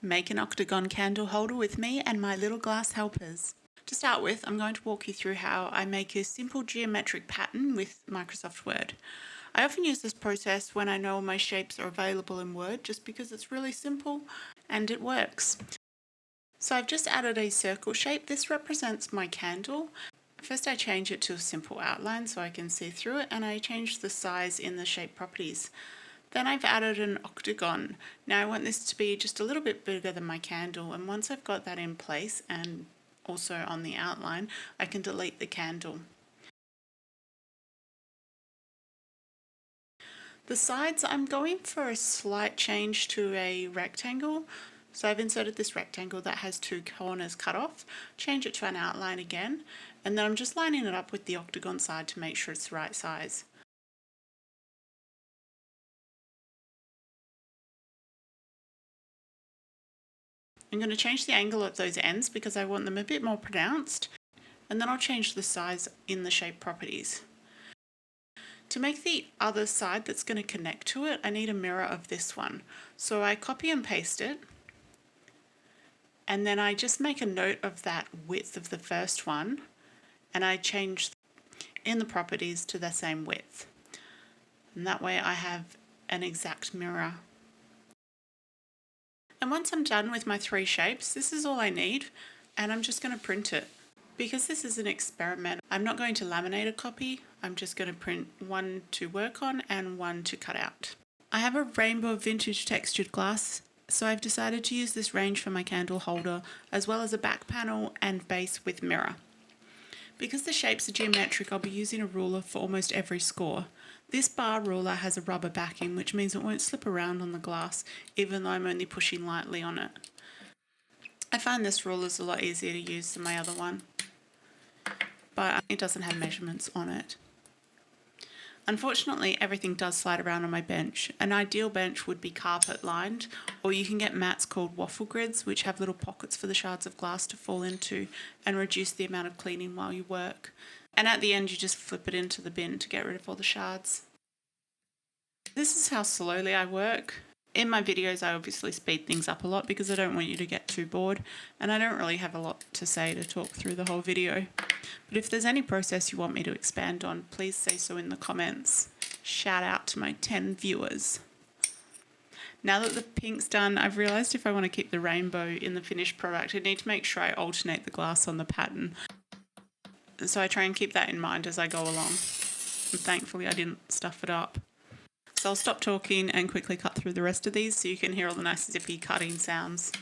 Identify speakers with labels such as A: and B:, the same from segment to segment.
A: Make an octagon candle holder with me and my little glass helpers. To start with, I'm going to walk you through how I make a simple geometric pattern with Microsoft Word. I often use this process when I know my shapes are available in Word just because it's really simple and it works. So I've just added a circle shape. This represents my candle. First I change it to a simple outline so I can see through it, and I change the size in the shape properties. Then I've added an octagon. Now I want this to be just a little bit bigger than my candle, and once I've got that in place and also on the outline, I can delete the candle. The sides, I'm going for a slight change to a rectangle. So I've inserted this rectangle that has two corners cut off, change it to an outline again, and then I'm just lining it up with the octagon side to make sure it's the right size. I'm going to change the angle of those ends because I want them a bit more pronounced, and then I'll change the size in the shape properties. To make the other side that's going to connect to it, I need a mirror of this one. So I copy and paste it, and then I just make a note of that width of the first one, and I change in the properties to the same width. And that way I have an exact mirror. And once I'm done with my three shapes, this is all I need, and I'm just going to print it. Because this is an experiment, I'm not going to laminate a copy, I'm just going to print one to work on and one to cut out. I have a rainbow vintage textured glass, so I've decided to use this range for my candle holder, as well as a back panel and base with mirror. Because the shapes are geometric, I'll be using a ruler for almost every score. This bar ruler has a rubber backing, which means it won't slip around on the glass, even though I'm only pushing lightly on it. I find this ruler is a lot easier to use than my other one, but it doesn't have measurements on it. Unfortunately, everything does slide around on my bench. An ideal bench would be carpet lined, or you can get mats called waffle grids, which have little pockets for the shards of glass to fall into and reduce the amount of cleaning while you work. And at the end, you just flip it into the bin to get rid of all the shards. This is how slowly I work. In my videos, I obviously speed things up a lot because I don't want you to get too bored, and I don't really have a lot to say to talk through the whole video. But if there's any process you want me to expand on, please say so in the comments. Shout out to my 10 viewers. Now that the pink's done, I've realised if I want to keep the rainbow in the finished product, I need to make sure I alternate the glass on the pattern. So I try and keep that in mind as I go along. And thankfully I didn't stuff it up. So I'll stop talking and quickly cut through the rest of these so you can hear all the nice zippy cutting sounds.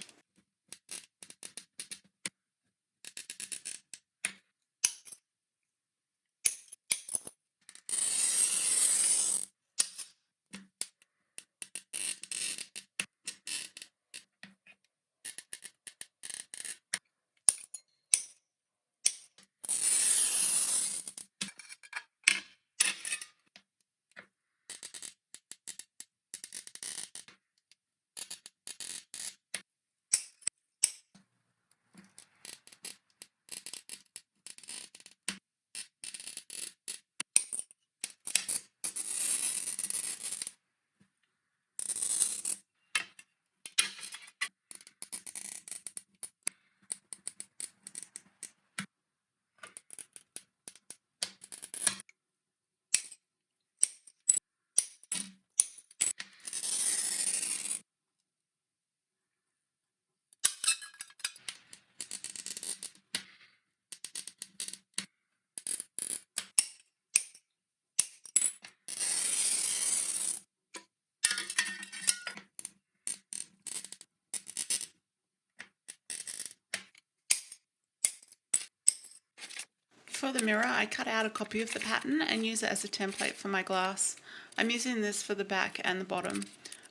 A: For the mirror, I cut out a copy of the pattern and use it as a template for my glass. I'm using this for the back and the bottom.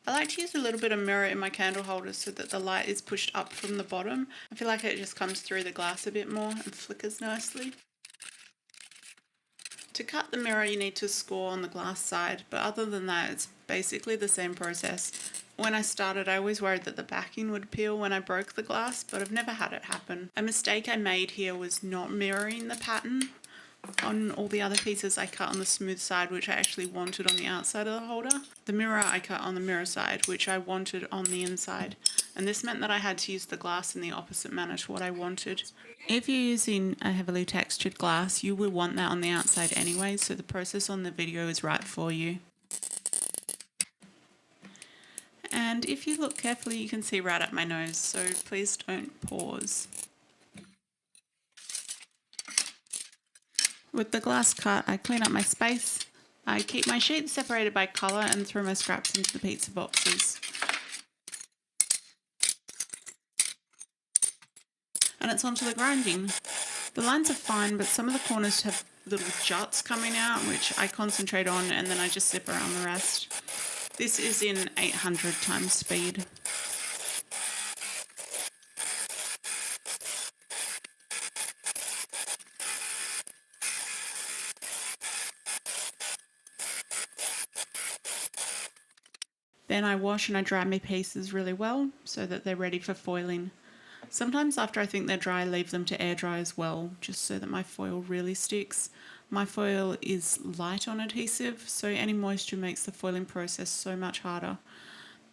A: I like to use a little bit of mirror in my candle holder so that the light is pushed up from the bottom. I feel like it just comes through the glass a bit more and flickers nicely. To cut the mirror, you need to score on the glass side, but other than that, it's basically the same process. When I started, I always worried that the backing would peel when I broke the glass, but I've never had it happen. A mistake I made here was not mirroring the pattern. On all the other pieces, I cut on the smooth side, which I actually wanted on the outside of the holder. The mirror, I cut on the mirror side, which I wanted on the inside. and this meant that I had to use the glass in the opposite manner to what I wanted. If you're using a heavily textured glass, you will want that on the outside anyway, so the process on the video is right for you. And if you look carefully, you can see right up my nose, so please don't pause. With the glass cut, I clean up my space. I keep my sheets separated by colour and throw my scraps into the pizza boxes. And it's onto the grinding. The lines are fine, but some of the corners have little juts coming out, which I concentrate on, and then I just zip around the rest. This is in 800 times speed. Then I wash and I dry my pieces really well so that they're ready for foiling. Sometimes after I think they're dry, I leave them to air dry as well, just so that my foil really sticks. My foil is light on adhesive, so any moisture makes the foiling process so much harder.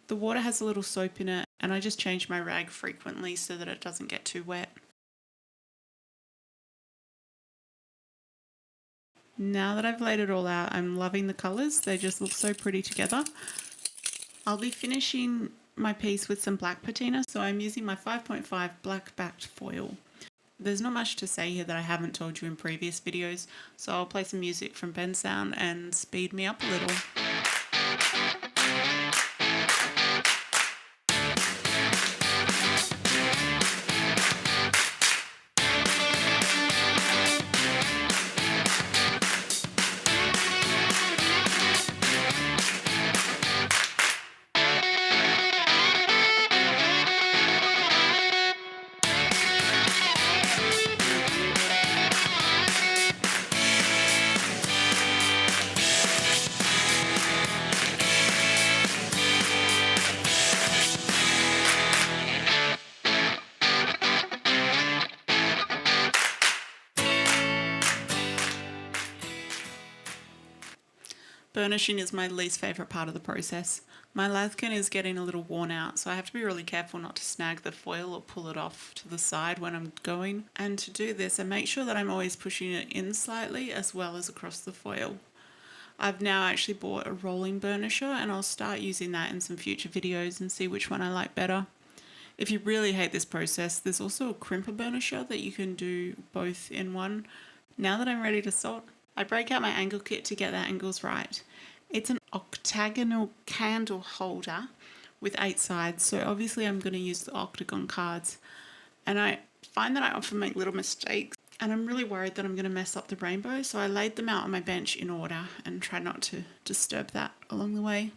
A: The water has a little soap in it, and I just change my rag frequently so that it doesn't get too wet. Now that I've laid it all out, I'm loving the colours. They just look so pretty together. I'll be finishing my piece with some black patina, so I'm using my 5.5 black backed foil. There's not much to say here that I haven't told you in previous videos, so I'll play some music from Ben's Sound and speed me up a little. Burnishing is my least favourite part of the process. My lathe is getting a little worn out, so I have to be really careful not to snag the foil or pull it off to the side when I'm going. And to do this, I make sure that I'm always pushing it in slightly as well as across the foil. I've now actually bought a rolling burnisher, and I'll start using that in some future videos and see which one I like better. If you really hate this process, there's also a crimper burnisher that you can do both in one. Now that I'm ready to salt, I break out my angle kit to get the angles right. It's an octagonal candle holder with 8 sides, so obviously I'm going to use the Octagon cards. And I find that I often make little mistakes, and I'm really worried that I'm going to mess up the rainbow, so I laid them out on my bench in order and try not to disturb that along the way.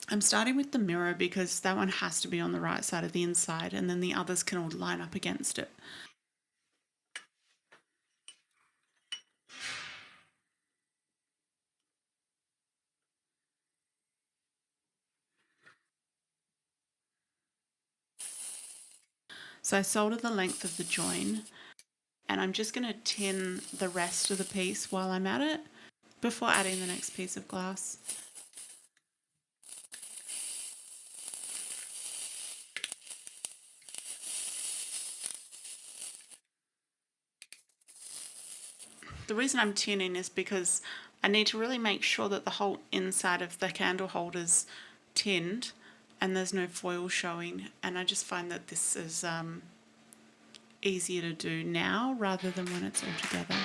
A: I'm starting with the mirror because that one has to be on the right side of the inside, and then the others can all line up against it. So I soldered the length of the join, and I'm just going to tin the rest of the piece while I'm at it before adding the next piece of glass. The reason I'm tinning is because I need to really make sure that the whole inside of the candle holder's tinned and there's no foil showing, and I just find that this is easier to do now rather than when it's all together.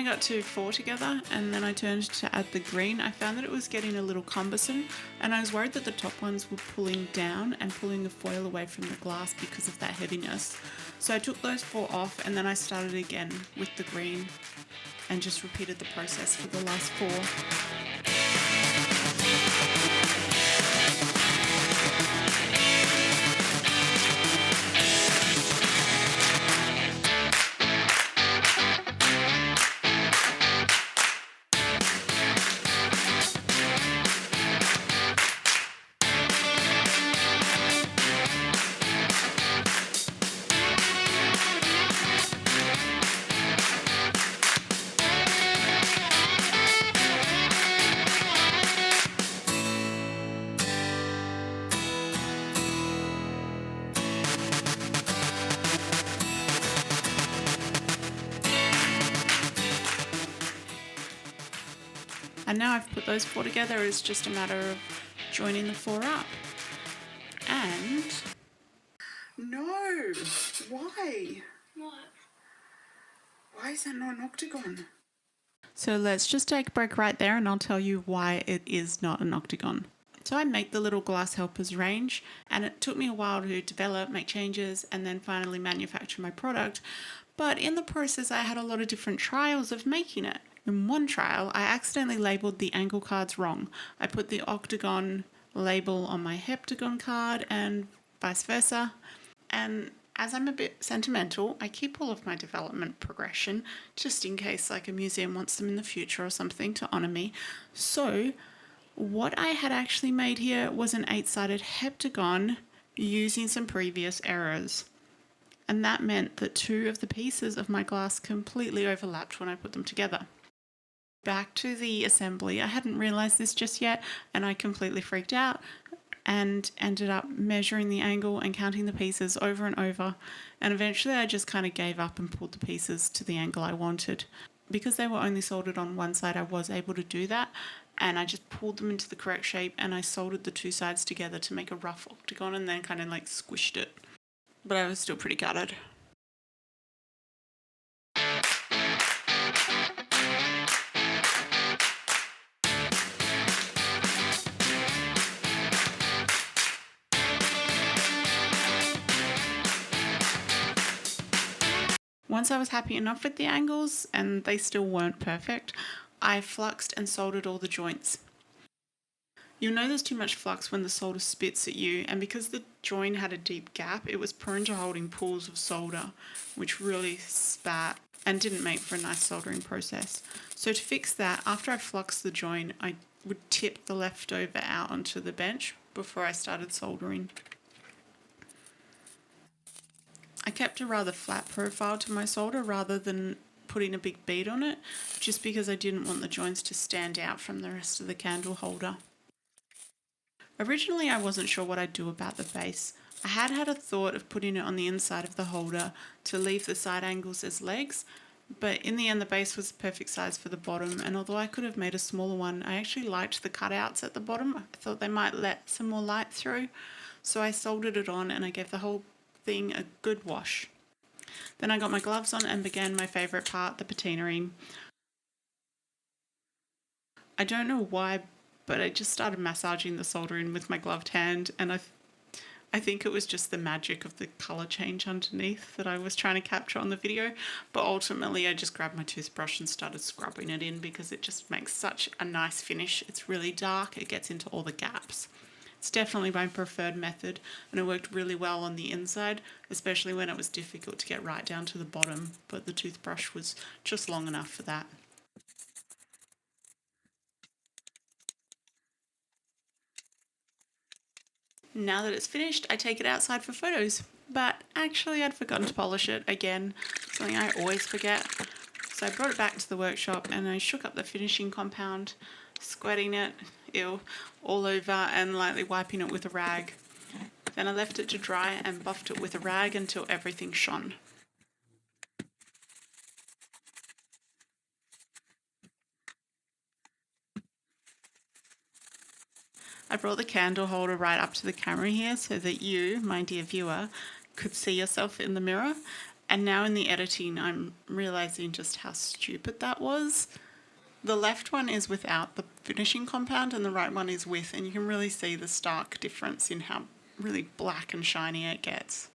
A: I got to 4 together and then I turned to add the green, I found that it was getting a little cumbersome, and I was worried that the top ones were pulling down and pulling the foil away from the glass because of that heaviness. So I took those 4 off and then I started again with the green and just repeated the process for the last 4. And now I've put those 4 together, it's just a matter of joining the 4 up. And... No! Why?
B: What?
A: Why is that not an octagon? So let's just take a break right there and I'll tell you why it is not an octagon. So I make the little glass helpers range, and it took me a while to develop, make changes, and then finally manufacture my product. But in the process, I had a lot of different trials of making it. In one trial, I accidentally labelled the angle cards wrong. I put the octagon label on my heptagon card and vice versa. And as I'm a bit sentimental, I keep all of my development progression just in case like a museum wants them in the future or something to honour me. So what I had actually made here was an 8-sided heptagon using some previous errors. And that meant that 2 of the pieces of my glass completely overlapped when I put them together. Back to the assembly, I hadn't realised this just yet and I completely freaked out and ended up measuring the angle and counting the pieces over and over, and eventually I just kind of gave up and pulled the pieces to the angle I wanted. Because they were only soldered on one side, I was able to do that, and I just pulled them into the correct shape and I soldered the 2 sides together to make a rough octagon and then kind of like squished it. But I was still pretty gutted. Once I was happy enough with the angles, and they still weren't perfect, I fluxed and soldered all the joints. You'll know there's too much flux when the solder spits at you, and because the joint had a deep gap, it was prone to holding pools of solder, which really spat and didn't make for a nice soldering process. So to fix that, after I fluxed the joint, I would tip the leftover out onto the bench before I started soldering. I kept a rather flat profile to my solder rather than putting a big bead on it, just because I didn't want the joints to stand out from the rest of the candle holder. Originally I wasn't sure what I'd do about the base. I had a thought of putting it on the inside of the holder to leave the side angles as legs, but in the end the base was the perfect size for the bottom, and although I could have made a smaller one, I actually liked the cutouts at the bottom. I thought they might let some more light through, so I soldered it on and I gave the whole thing a good wash. Then I got my gloves on and began my favourite part, the patinaing. I don't know why, but I just started massaging the soldering with my gloved hand, and I think it was just the magic of the colour change underneath that I was trying to capture on the video, but ultimately I just grabbed my toothbrush and started scrubbing it in because it just makes such a nice finish. It's really dark, it gets into all the gaps. It's definitely my preferred method, and it worked really well on the inside, especially when it was difficult to get right down to the bottom, but the toothbrush was just long enough for that. Now that it's finished, I take it outside for photos, but actually I'd forgotten to polish it again, something I always forget. So I brought it back to the workshop and I shook up the finishing compound, squirting it, all over and lightly wiping it with a rag. Then I left it to dry and buffed it with a rag until everything shone. I brought the candle holder right up to the camera here so that you, my dear viewer, could see yourself in the mirror. And now in the editing, I'm realising just how stupid that was. The left one is without the finishing compound and the right one is with, and you can really see the stark difference in how really black and shiny it gets.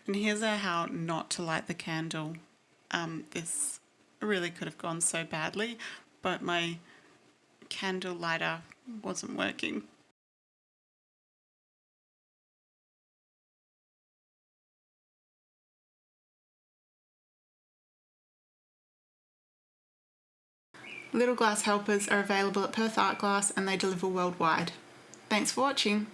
A: And here's how not to light the candle. This really could have gone so badly, but my candle lighter wasn't working. Little glass helpers are available at Perth Art Glass and they deliver worldwide. Thanks for watching.